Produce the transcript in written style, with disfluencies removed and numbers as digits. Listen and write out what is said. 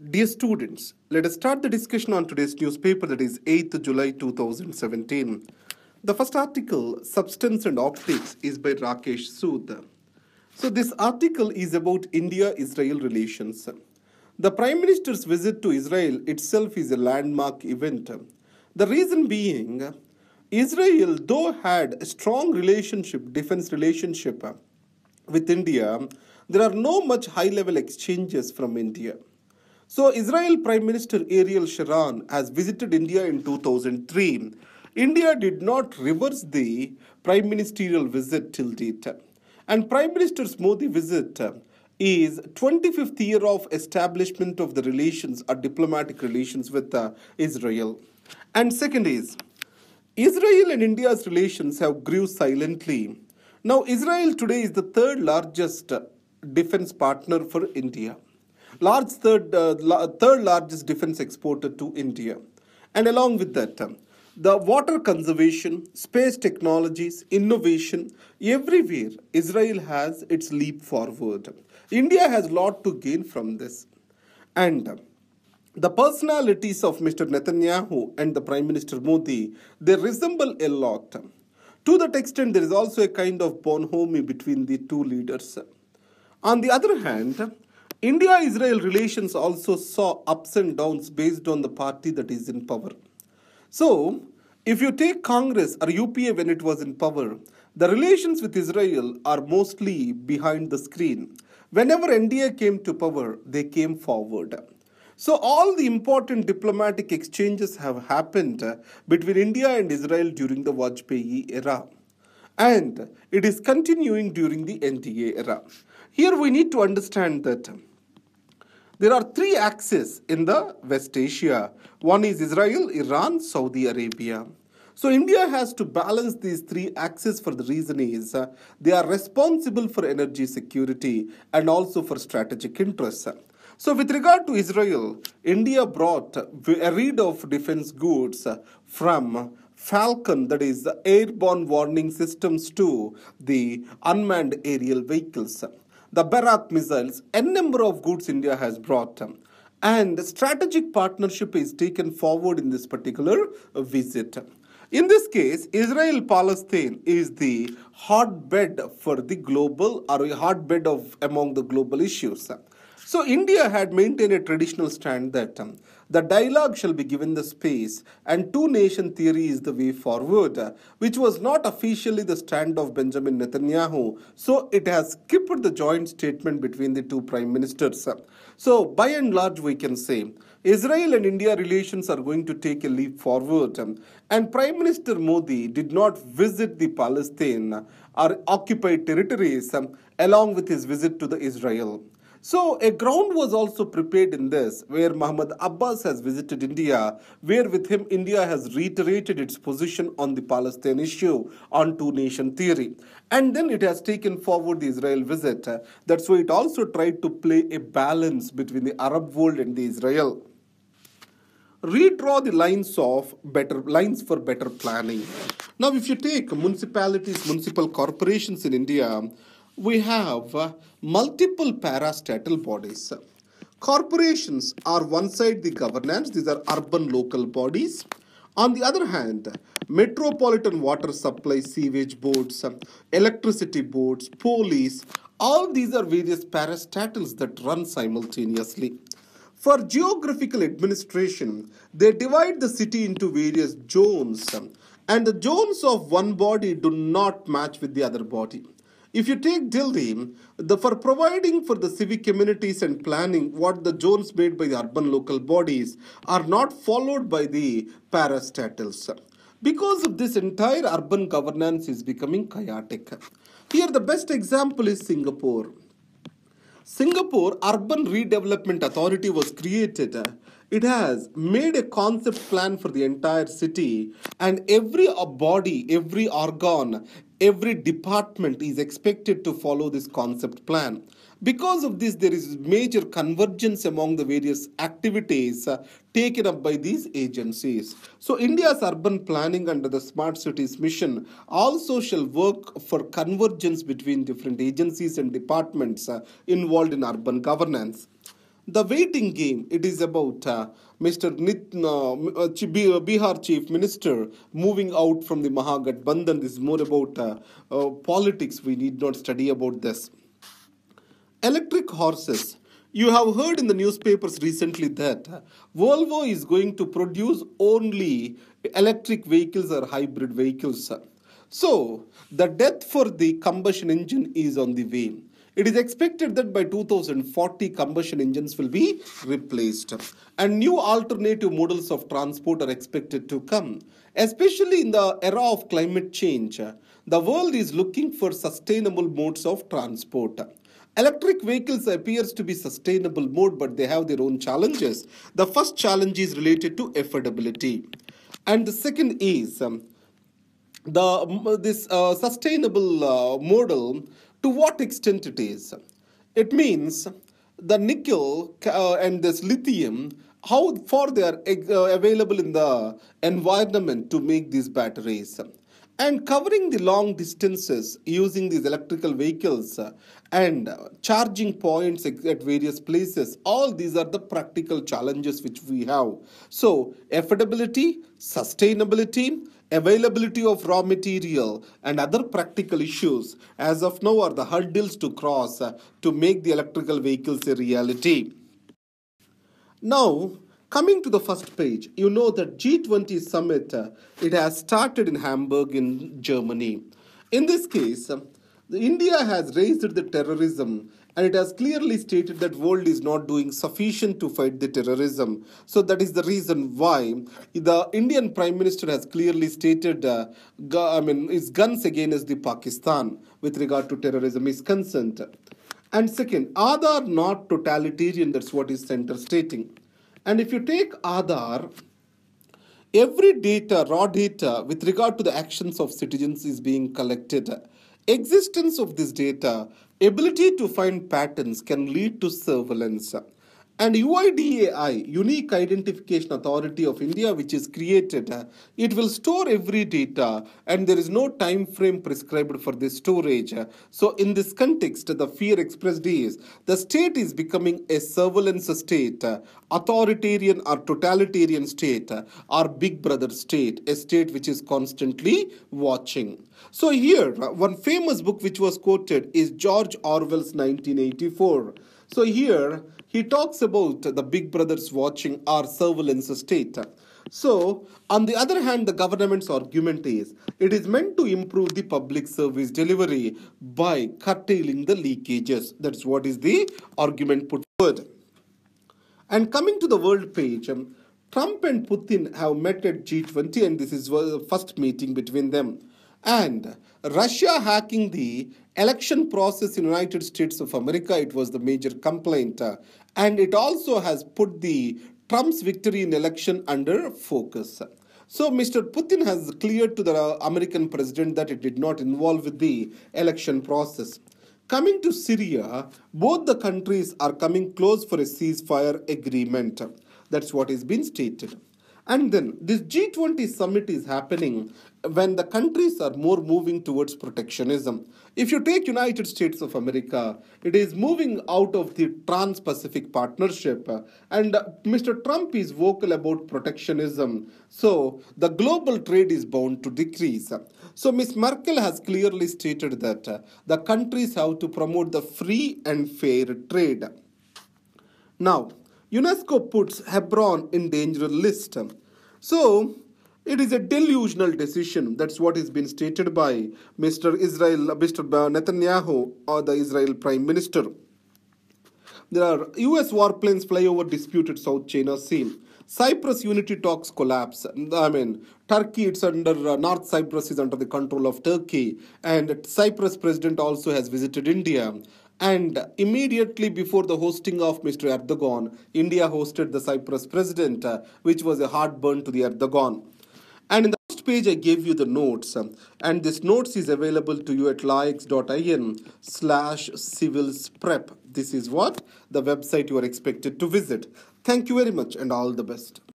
Dear students, let us start the discussion on today's newspaper, that is 8th July 2017. The first article, Substance and Optics, is by Rakesh Sood. So this article is about India-Israel relations. The Prime Minister's visit to Israel itself is a landmark event. The reason being, Israel, though had a strong relationship, defense relationship with India, there are no much high-level exchanges from India. So, Israel Prime Minister Ariel Sharon has visited India in 2003. India did not reverse the prime ministerial visit till date. And Prime Minister Modi visit is 25th year of establishment of the relations or diplomatic relations with Israel. And second is, Israel and India's relations have grew silently. Now, Israel today is the third largest defense partner for India. Third largest defense exporter to India. And along with that, the water conservation, space technologies, innovation, everywhere Israel has its leap forward. India has a lot to gain from this. And the personalities of Mr. Netanyahu and the Prime Minister Modi, they resemble a lot. To that extent, there is also a kind of bonhomie between the two leaders. On the other hand, India-Israel relations also saw ups and downs based on the party that is in power. So, if you take Congress or UPA when it was in power, the relations with Israel are mostly behind the screen. Whenever NDA came to power, they came forward. So, all the important diplomatic exchanges have happened between India and Israel during the Vajpayee era. And it is continuing during the NDA era. Here we need to understand that there are three axes in the West Asia. One is Israel, Iran, Saudi Arabia. So India has to balance these three axes for the reason is they are responsible for energy security and also for strategic interests. So with regard to Israel, India brought a read of defense goods from Falcon, that is the airborne warning systems, to the unmanned aerial vehicles. The Barak missiles, a number of goods India has brought. And strategic partnership is taken forward in this particular visit. In this case, Israel-Palestine is the hotbed for the global, or a hotbed of among the global issues. So India had maintained a traditional stand that the dialogue shall be given the space and two-nation theory is the way forward, which was not officially the stand of Benjamin Netanyahu. So it has skipped the joint statement between the two prime ministers. So by and large we can say Israel and India relations are going to take a leap forward, and Prime Minister Modi did not visit the Palestine or occupied territories along with his visit to the Israel. So a ground was also prepared in this, where Mahmoud Abbas has visited India, where with him India has reiterated its position on the Palestine issue on two-nation theory. And then it has taken forward the Israel visit. That's why it also tried to play a balance between the Arab world and the Israel. Redraw the lines for better planning. Now, if you take municipalities, municipal corporations in India, we have multiple parastatal bodies. Corporations are one side the governance, these are urban local bodies. On the other hand, metropolitan water supply, sewage boards, electricity boards, police, all these are various parastatals that run simultaneously. For geographical administration, they divide the city into various zones, and the zones of one body do not match with the other body. If you take Delhi, for providing for the civic communities and planning, what the zones made by the urban local bodies are not followed by the parastatals. Because of this, entire urban governance is becoming chaotic. Here the best example is Singapore. Singapore Urban Redevelopment Authority was created. It has made a concept plan for the entire city, and every body, every organ, every department is expected to follow this concept plan. Because of this, there is major convergence among the various activities taken up by these agencies. So India's urban planning under the Smart Cities mission also shall work for convergence between different agencies and departments involved in urban governance. The waiting game, it is about Mr. Bihar Chief Minister moving out from the Mahagathbandhan. This is more about politics. We need not study about this. Electric horses. You have heard in the newspapers recently that Volvo is going to produce only electric vehicles or hybrid vehicles. So, the death for the combustion engine is on the way. It is expected that by 2040 combustion engines will be replaced and new alternative models of transport are expected to come. Especially in the era of climate change, the world is looking for sustainable modes of transport. Electric vehicles appears to be sustainable mode, but they have their own challenges. The first challenge is related to affordability, and the second is this sustainable model. To what extent it is? It means the nickel and this lithium, how far they are available in the environment to make these batteries, and covering the long distances using these electrical vehicles and charging points at various places. All these are the practical challenges which we have. So affordability, sustainability, availability of raw material and other practical issues as of now are the hurdles to cross to make the electrical vehicles a reality. Now, coming to the first page, you know that G20 summit, it has started in Hamburg in Germany. In this case, India has raised the terrorism and it has clearly stated that world is not doing sufficient to fight the terrorism. So that is the reason why the Indian Prime Minister has clearly stated his guns against the Pakistan with regard to terrorism is concerned. And second, Aadhaar not totalitarian, that's what is center stating. And if you take Aadhaar, every data, raw data with regard to the actions of citizens is being collected. Existence of this data, ability to find patterns can lead to surveillance. And UIDAI, Unique Identification Authority of India, which is created, it will store every data and there is no time frame prescribed for this storage. So in this context, the fear expressed is the state is becoming a surveillance state, authoritarian or totalitarian state, or big brother state, a state which is constantly watching. So here, one famous book which was quoted is George Orwell's 1984. So here, he talks about the big brothers watching our surveillance state. So, on the other hand, the government's argument is it is meant to improve the public service delivery by curtailing the leakages. That's what is the argument put forward. And coming to the world page, Trump and Putin have met at G20 and this is the first meeting between them. And Russia hacking the election process in United States of America, it was the major complaint. And it also has put the Trump's victory in election under focus. So Mr. Putin has cleared to the American president that it did not involve with the election process. Coming to Syria, both the countries are coming close for a ceasefire agreement. That's what is being stated. And then this G20 summit is happening when the countries are more moving towards protectionism. If you take United States of America, it is moving out of the Trans-Pacific Partnership and Mr. Trump is vocal about protectionism. So the global trade is bound to decrease. So Ms. Merkel has clearly stated that the countries have to promote the free and fair trade. Now, UNESCO puts Hebron in danger list. So, it is a delusional decision. That's what has been stated by Mr. Netanyahu, or the Israel Prime Minister. There are US warplanes fly over disputed South China Sea. Cyprus unity talks collapse. Turkey, it's under North Cyprus is under the control of Turkey, and Cyprus president also has visited India. And immediately before the hosting of Mr. Erdogan, India hosted the Cyprus president, which was a heartburn to the Erdogan. And in the first page, I gave you the notes, and this notes is available to you at laix.in/civilsprep. This is what the website you are expected to visit. Thank you very much and all the best.